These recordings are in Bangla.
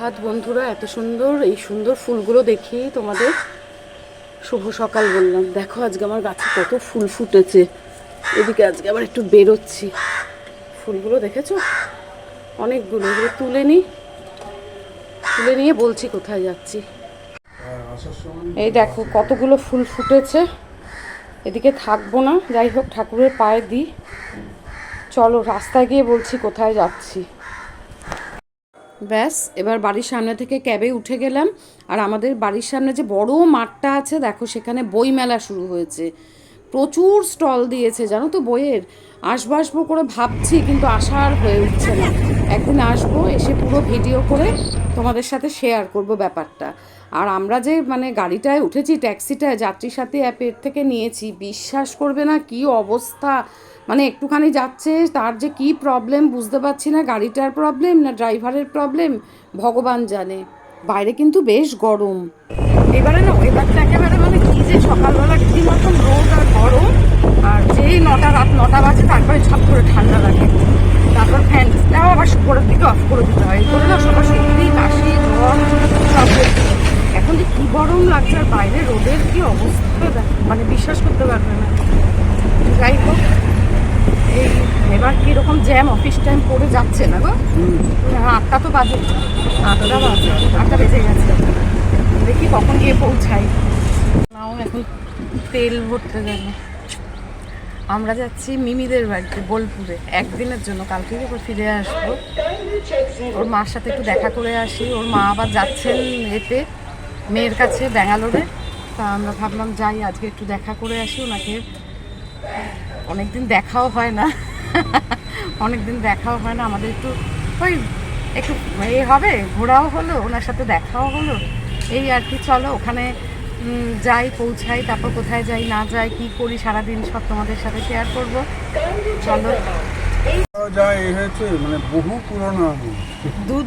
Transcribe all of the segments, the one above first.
সুপ্রভাত বন্ধুরা, এত সুন্দর এই সুন্দর ফুলগুলো দেখি তোমাদের শুভ সকাল বললাম। দেখো আজকে আমার গাছে কত ফুল ফুটেছে। এদিকে আজকে আবার একটু বেরোচ্ছি। ফুলগুলো দেখেছো অনেকগুলো, এগুলো তুলে নিয়ে বলছি কোথায় যাচ্ছি। এই দেখো কতগুলো ফুল ফুটেছে। এদিকে থাকবো না, যাই হোক ঠাকুরের পায়ে দিই। চলো রাস্তায় গিয়ে বলছি কোথায় যাচ্ছি। ব্যাস এবার বাড়ির সামনে থেকে ক্যাবে উঠে গেলাম। আর আমাদের বাড়ির সামনে যে বড় মাঠটা আছে দেখো, সেখানে বই মেলা শুরু হয়েছে। প্রচুর স্টল দিয়েছে জানো তো বইয়ের। আসবো করে ভাবছি, কিন্তু আসার হয়ে উঠছে না। একদিন আসবো, এসে পুরো ভিডিও করে তোমাদের সাথে শেয়ার করব ব্যাপারটা। আর আমরা যে গাড়িটায় উঠেছি, ট্যাক্সিটায় যাত্রী সাথী অ্যাপের থেকে নিয়েছি, বিশ্বাস করবে না কি অবস্থা। একটুখানি যাচ্ছে, তার যে কি প্রবলেম বুঝতে পারছি না। গাড়িটার প্রবলেম না ড্রাইভারের প্রবলেম, ভগবান জানে। বাইরে কিন্তু বেশ গরম এবারে না। ওয়েদারটা একেবারে কি যে সকালবেলা রীতিমতন রোদ আর গরম, আর যেই রাত 9টা বাজে তারপরে ঝপ করে ঠান্ডা লাগে। তারপর ফ্যানটাও আবার উপরের দিকে অফ করে দিতে হয়। করে না সবার সত্যি কাশি জ্বর সব। এখন যে কি গরম লাগছে, আর বাইরে রোদের কি অবস্থা বিশ্বাস করতে পারবে না। যাই হোক, এই এবার কীরকম জ্যাম অফিস টাইম পড়ে যাচ্ছে না গো। 8টা তো বাজে, 8টা বেজে গেছে। দেখি কখন গিয়ে পৌঁছাই। নাও এখন তেল ভরতে গেল। আমরা যাচ্ছি মিমিদের বাড়িতে বোলপুরে একদিনের জন্য। কালকে এবার ফিরে আসবো। ওর মার সাথে একটু দেখা করে আসি। ওর মা আবার যাচ্ছেন এতে মেয়ের কাছে ব্যাঙ্গালোরে। তা আমরা ভাবলাম যাই আজকে একটু দেখা করে আসি ওনাকে। অনেকদিন দেখাও হয় না আমাদের। একটু ওই একটু হবে, ঘোরাও হলো, ওনার সাথে দেখাও হলো, এই আর কি। চলো ওখানে যাই, পৌঁছাই, তারপর কোথায় যাই না যাই, কি করি সারাদিন সব তোমাদের সাথে শেয়ার করব। চলো। বহু পুরনো,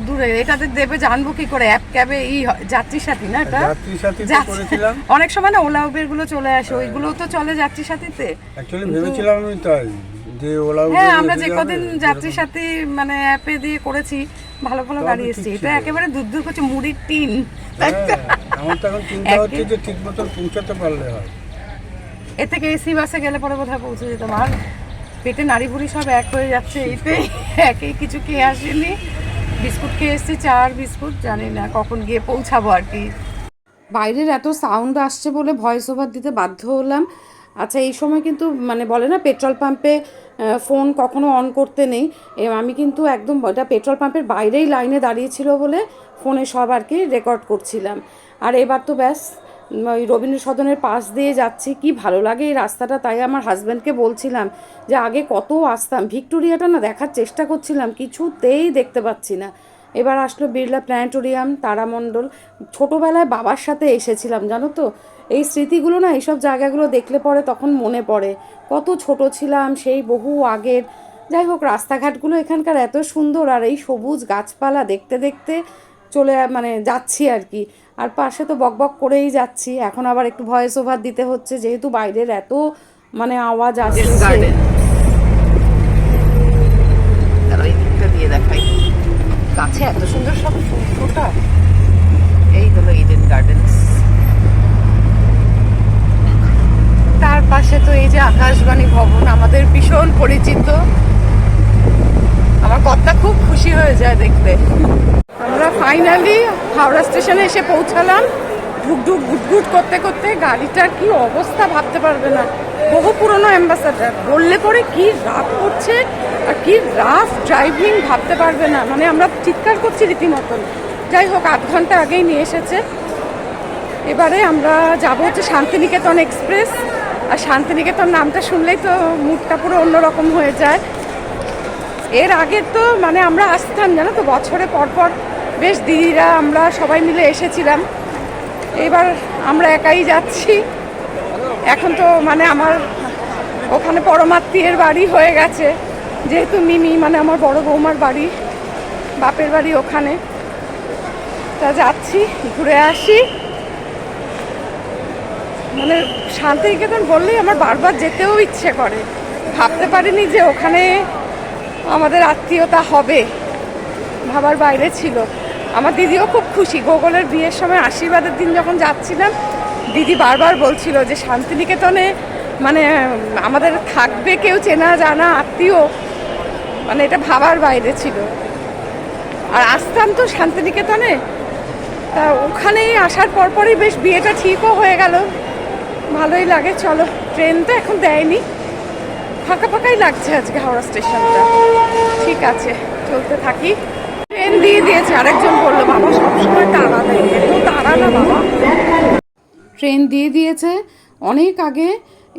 দূরে এটাতে দেবে জানবো কি করে? অ্যাপ ক্যাবে যাত্রী সাথী না, এটা অনেক সময় না ওলা উবের গুলো চলে আসে, ওইগুলো তো চলে যাত্রী সাথীতে। অ্যাকচুয়ালি ভেবেছিলাম আমি তাই যে ওলা উবের। হ্যাঁ, আমরা যে কদিন যাত্রী সাথী অ্যাপে দিয়ে করেছি, ভালো গাড়ি এসেছে। এটা একেবারে দূর করছে মুড়ির টিন। আমার তো এখন চিন্তা হচ্ছে যে ঠিক মতো পৌঁছাতে পারলে হয়। এ থেকে এসি বাসে গেলে পরে কোথায় পৌঁছে যেতাম। আর পেটে নাড়ি ভুড়ি সব এক হয়ে যাচ্ছে। এতে একেই কিছু খেয়ে আসিনি, বিস্কুট খেয়ে এসেছি, চার বিস্কুট। জানি না কখন গিয়ে পৌঁছাবো আর কি। বাইরের এত সাউন্ড আসছে বলে ভয়েস ওভার দিতে বাধ্য হলাম। আচ্ছা, এই সময় কিন্তু বলে না পেট্রোল পাম্পে ফোন কখনো অন করতে নেই। আমি কিন্তু একদম এটা পেট্রোল পাম্পের বাইরেই লাইনে দাঁড়িয়েছিল বলে ফোনে সব আর কি রেকর্ড করছিলাম। আর এবার তো ব্যাস ওই রবীন্দ্র সদনের পাশ দিয়ে যাচ্ছি। কি ভালো লাগে এই রাস্তাটা। তাই আমার হাজব্যান্ডকে বলছিলাম যে আগে কত আসতাম, ভিক্টোরিয়াটা না দেখার চেষ্টা করছিলাম, কিছুতেই দেখতে পাচ্ছি না। এবার আসলো বিড়লা প্ল্যানেটোরিয়াম, তারামণ্ডল। ছোটোবেলায় বাবার সাথে এসেছিলাম জানো তো। এই স্মৃতিগুলো না, এইসব জায়গাগুলো দেখলে পরে তখন মনে পড়ে কত ছোট ছিলাম, সেই বহু আগের। যাই হোক, রাস্তাঘাটগুলো এখানকার এত সুন্দর, আর এই সবুজ গাছপালা দেখতে দেখতে চলে যাচ্ছি আর কি। আর পাশে তো বকবক করেই যাচ্ছি। এখন আবার একটু ভয়েস ওভার দিতে হচ্ছে, যেহেতু বাইরের এত আওয়াজ আসছে। দিয়ে দেখাই কাছে এত সুন্দর সব ফুল ফোটা। এই হলো ইডেন গার্ডেন্স। তার পাশে তো এই যে আকাশবাণী ভবন, আমাদের ভীষণ পরিচিত। আমার কর্তা খুব খুশি হয়ে যায় দেখলে। আমরা ফাইনালি হাওড়া স্টেশনে এসে পৌঁছালাম। ঢুকঢুক ঘুটঘুট করতে করতে গাড়িটার কি অবস্থা ভাবতে পারবে না। বহু পুরনো অ্যাম্বাসাডার বললে পরে কি রাফ করছে, আর কি রাফ ড্রাইভিং ভাবতে পারবে না। আমরা চিৎকার করছি রীতিমতন। যাই হোক, 8 ঘন্টা আগেই নিয়ে এসেছে। এবারে আমরা যাবো হচ্ছে শান্তিনিকেতন এক্সপ্রেস। আর শান্তিনিকেতন নামটা শুনলেই তো মুডটা পুরো অন্যরকম হয়ে যায়। এর আগে তো আমরা আসতাম জানো তো, বছরে পরপর বেশ দিদিরা আমরা সবাই মিলে এসেছিলাম। এবার আমরা একাই যাচ্ছি। এখন তো আমার ওখানে পরমাত্মীয়ের বাড়ি হয়ে গেছে, যেহেতু মিমি আমার বড় বৌমার বাড়ি, বাপের বাড়ি ওখানে। তা যাচ্ছি, ঘুরে আসি। শান্তিনিকেতন বললেই আমার বারবার যেতেও ইচ্ছে করে। ভাবতে পারিনি যে ওখানে আমাদের আত্মীয়তা হবে, ভাবার বাইরে ছিল। আমার দিদিও খুব খুশি। গোগলের বিয়ের সময় আশীর্বাদের দিন যখন যাচ্ছিলাম, দিদি বারবার বলছিল যে শান্তিনিকেতনে মানে আমাদের থাকবে কেউ চেনা জানা আত্মীয়, মানে এটা ভাবার বাইরে ছিল। আর আসতাম তো শান্তিনিকেতনে, তা ওখানেই আসার পরপরই বেশ বিয়েটা ঠিকও হয়ে গেল, ভালোই লাগে। চলো, ট্রেন তো এখন দেয়নি, ফাঁকা ফাঁকাই লাগছে আজকে হাওড়া স্টেশনটা। ঠিক আছে, চলতে থাকি। ট্রেন দিয়ে দিয়েছে, আরেকজন বললো বাবা সবসময় তাড়া দেয়, এত তাড়া না বাবা। ট্রেন দিয়ে দিয়েছে অনেক আগে,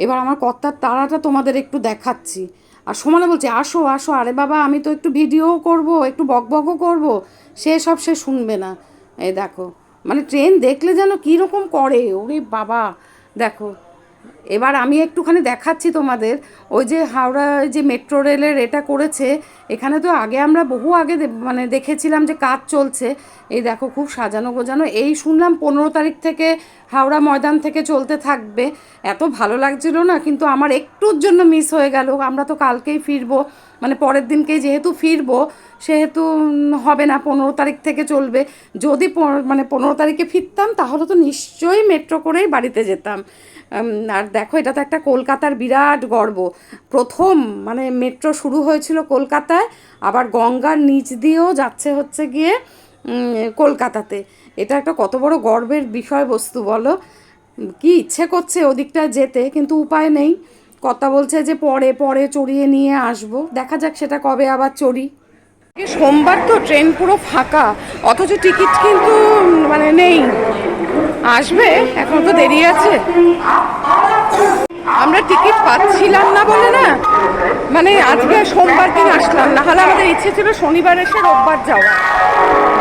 এবার আমার কর্তার তাড়াটা তোমাদের একটু দেখাচ্ছি। আর সমানে বলছে আসো আসো, আরে বাবা আমি তো একটু ভিডিও করব, একটু বকবকও করব, সে শুনবে না। এই দেখো, মানে ট্রেন দেখলে যেন কীরকম করে, ওরে বাবা। দেখো, এবার আমি একটুখানি দেখাচ্ছি তোমাদের। ওই যে হাওড়া যে মেট্রো রেলের এটা করেছে, এখানে তো আগে আমরা বহু আগে মানে দেখেছিলাম যে কাজ চলছে। এই দেখো, খুব সাজানো গোজানো। এই শুনলাম 15 তারিখ থেকে হাওড়া ময়দান থেকে চলতে থাকবে। এত ভালো লাগছিল না, কিন্তু আমার একটুর জন্য মিস হয়ে গেল। আমরা তো কালকেই ফিরবো, মানে পরের দিনকেই যেহেতু ফিরবো, সেহেতু হবে না, 15 তারিখ থেকে চলবে। যদি মানে 15 তারিখে ফিরতাম তাহলে তো নিশ্চয়ই মেট্রো করেই বাড়িতে যেতাম। আর দেখো, এটা তো একটা কলকাতার বিরাট গর্ব। প্রথম মানে মেট্রো শুরু হয়েছিল কলকাতায়, আবার গঙ্গার নিচ দিয়েও যাচ্ছে হচ্ছে গিয়ে কলকাতাতে। এটা একটা কত বড় গর্বের বিষয়বস্তু বলো। কি ইচ্ছে করছে ওদিকটা যেতে, কিন্তু উপায় নেই। কথা বলছে যে পরে পরে চড়িয়ে নিয়ে আসবো, দেখা যাক সেটা কবে আবার চড়ি। সোমবার তো ট্রেন পুরো ফাঁকা, অথচ টিকিট কিন্তু মানে নেই। আসবে, এখন তো দেরি আছে। আমরা টিকিট পাচ্ছিলাম না বলে না, মানে আজকে সোমবার দিন আসলাম, না হলে আমাদের ইচ্ছে ছিল শনিবার এসে রোববার যাওয়া।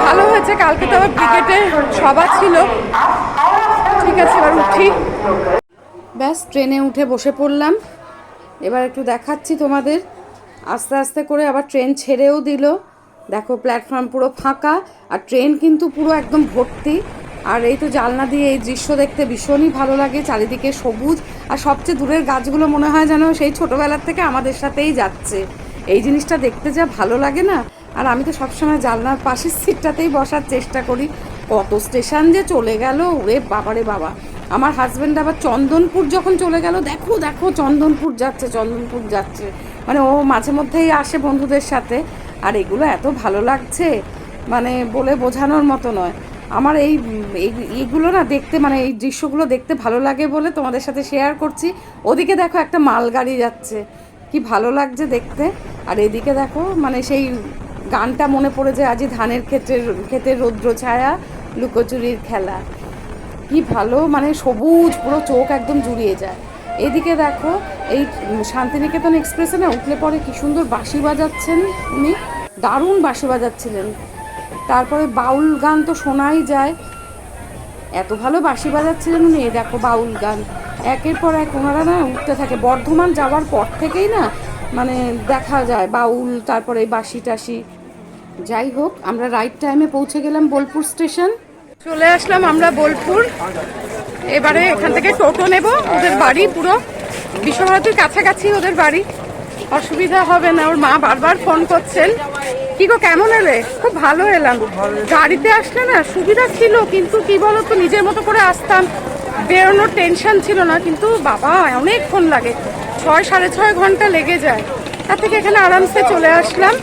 ভালো হয়েছে, কালকে তো আবার ক্রিকেটের সভা ছিল। ঠিক আছে, এবার উঠি। ব্যাস, ট্রেনে উঠে বসে পড়লাম। এবার একটু দেখাচ্ছি তোমাদের। আস্তে আস্তে করে আবার ট্রেন ছেড়েও দিল। দেখো, প্ল্যাটফর্ম পুরো ফাঁকা, আর ট্রেন কিন্তু পুরো একদম ভর্তি। আর এই তো জানলা দিয়ে এই দৃশ্য দেখতে ভীষণই ভালো লাগে, চারিদিকে সবুজ। আর সবচেয়ে দূরের গাছগুলো মনে হয় যেন সেই ছোটোবেলার থেকে আমাদের সাথেই যাচ্ছে। এই জিনিসটা দেখতে যা ভালো লাগে না। আর আমি তো সবসময় জানলার পাশের সিটটাতেই বসার চেষ্টা করি। কত স্টেশন যে চলে গেল, ওরে বাবারে বাবা। আমার হাজব্যান্ড আবার চন্দনপুর যখন চলে গেল, দেখো দেখো চন্দনপুর যাচ্ছে, চন্দনপুর যাচ্ছে। মানে ও মাঝে মধ্যেই আসে বন্ধুদের সাথে। আর এগুলো এত ভালো লাগছে, মানে বলে বোঝানোর মতো নয়। আমার এইগুলো না দেখতে, মানে এই দৃশ্যগুলো দেখতে ভালো লাগে বলে তোমাদের সাথে শেয়ার করছি। ওদিকে দেখো একটা মালগাড়ি যাচ্ছে, কি ভালো লাগছে দেখতে। আর এদিকে দেখো, মানে সেই গানটা মনে পড়ে যায়, আজই ধানের ক্ষেতের রৌদ্র ছায়া, লুকোচুরির খেলা। কি ভালো, মানে সবুজ, পুরো চোখ একদম জুড়িয়ে যায়। এদিকে দেখো, এই শান্তিনিকেতন এক্সপ্রেসে না উঠলে পরে কি সুন্দর বাঁশি বাজাচ্ছেন উনি, দারুণ বাঁশি বাজাচ্ছিলেন। তারপরে বাউল গান তো শোনাই যায়, এত ভালো বাঁশি বাজাচ্ছিলেন উনি। দেখো বাউল গান একের পর এক ওনারা না উঠতে থাকে। বর্ধমান যাওয়ার পর থেকেই না মানে দেখা যায় বাউল, তারপরে বাঁশি টাশি। যাই হোক, আমরা রাইট টাইমে পৌঁছে গেলাম বোলপুর স্টেশন। চলে আসলাম আমরা বোলপুর। এবারে এখান থেকে টোটো নেব, ওদের বাড়ি পুরো বিশ্বভারতীর কাছাকাছি ওদের বাড়ি, অসুবিধা হবে না। ওর মা বারবার ফোন করছেন, কি গো কেমন এলে? খুব ভালো এলাম। গাড়িতে আসলে না সুবিধা ছিল, কিন্তু কি বলতো, নিজের মতো করে আসতাম, বেরোনোর টেনশন ছিল না। কিন্তু বাবা অনেকক্ষণ লাগে, 6-6.5 ঘন্টা লেগে যায়। তার থেকে এখানে আরামসে চলে আসলাম।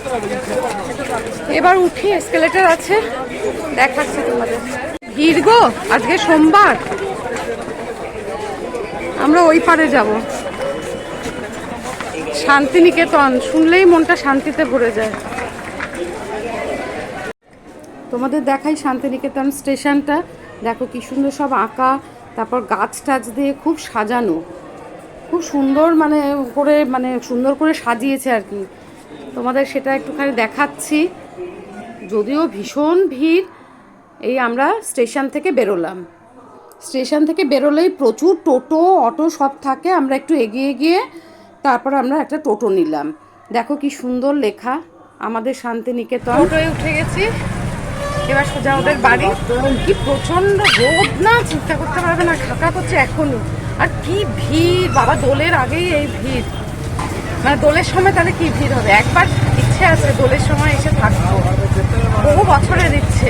এবার উঠি, এসকেলেটার আছে, দেখাচ্ছি তোমাদের। ভিড় গো, আজকে সোমবার। আমরা ওই পারে যাব, শান্তিনিকেতন। শুনলেই মনটা শান্তিতে ভরে যায়। তোমাদের দেখাই শান্তিনিকেতন স্টেশনটা। দেখো কি সুন্দর সব আঁকা, তারপর গাছ টাছ দিয়ে খুব সাজানো, খুব সুন্দর মানে করে, মানে সুন্দর করে সাজিয়েছে আর কি। তোমাদের সেটা একটুখানি দেখাচ্ছি। যদিও ভীষণ ভিড়। এই আমরা স্টেশন থেকে বেরোলাম, স্টেশন থেকে বেরোলেই প্রচুর টোটো অটো সব থাকে। আমরা একটু এগিয়ে গিয়ে তারপর আমরা একটা টোটো নিলাম। দেখো কি সুন্দর লেখা, আমাদের শান্তিনিকেতন। টোটোয় উঠে গেছি, এবার সোজা ওদের বাড়ি। কি প্রচণ্ড রোদ না, চিন্তা করতে পারবে না, খাকা করছে এখনই। আর কি ভিড় বাবা, দোলের আগেই এই ভিড়। মানে দোলের সময় তাহলে কি ভিড় হবে। একবার ইচ্ছে আছে দোলের সময় এসে থাকবো, বহু বছরের ইচ্ছে।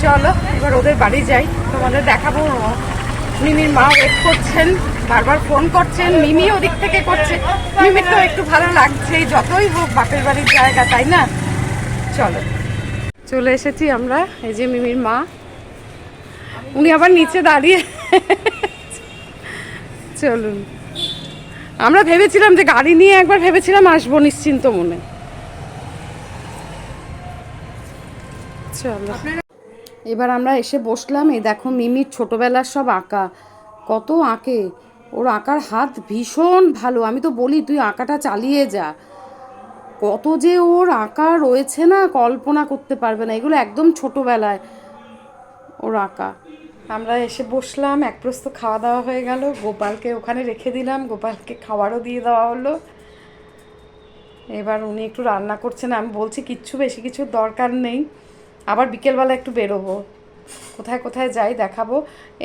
চলো এবার ওদের বাড়ি যাই, তোমাদের দেখাবো। মিমির মা ওয়েট করছেন, বারবার ফোন করছেন, মিমি ওদিক থেকে করছে। মিমির তো একটু ভালো লাগছে, যতই হোক বাপের বাড়ির জায়গা, তাই না? চলো, চলে এসেছি আমরা। এই যে মিমির মা, উনি আবার নিচে দাঁড়িয়ে। চলুন, আমরা ভেবেছিলাম যে গাড়ি নিয়ে একবার ভেবেছিলাম আসবো নিশ্চিন্ত মনে। চলো, এবার আমরা এসে বসলাম। এই দেখো মিমির ছোটবেলার সব আঁকা, কত আঁকে। ওর আঁকার হাত ভীষণ ভালো, আমি তো বলি তুই আঁকাটা চালিয়ে যা। কত যে ওর আঁকা রয়েছে না, কল্পনা করতে পারবে না। এগুলো একদম ছোটবেলায় ওর আঁকা। আমরা এসে বসলাম, এক প্রস্ত খাওয়া দাওয়া হয়ে গেল। গোপালকে ওখানে রেখে দিলাম, গোপালকে খাবারও দিয়ে দেওয়া হলো। এবার উনি একটু রান্না করছেন, আমি বলছি কিচ্ছু বেশি কিছুর দরকার নেই, আবার বিকেলবেলা একটু বেরোবো, কোথায় কোথায় যাই দেখাবো।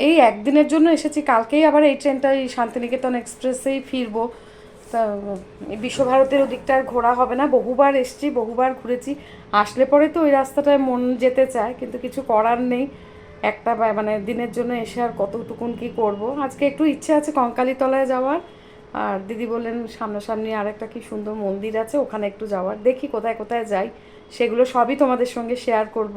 এই একদিনের জন্য এসেছি, কালকেই আবার এই ট্রেনটা, এই শান্তিনিকেতন এক্সপ্রেসেই ফিরবো। তা এই বিশ্বভারতীর ওদিকটা আর ঘোরা হবে না, বহুবার এসছি, বহুবার ঘুরেছি। আসলে পরে তো ওই রাস্তাটায় মন যেতে চায়, কিন্তু কিছু করার নেই। একটা মানে দিনের জন্য এসে আর কতটুকুন কি করব। আজকে একটু ইচ্ছে আছে কঙ্কালীতলায় যাওয়ার, আর দিদি বললেন সামনাসামনি আর একটা কি সুন্দর মন্দির আছে, ওখানে একটু যাওয়ার। দেখি কোথায় কোথায় যাই, সেগুলো সবই তোমাদের সঙ্গে শেয়ার করব।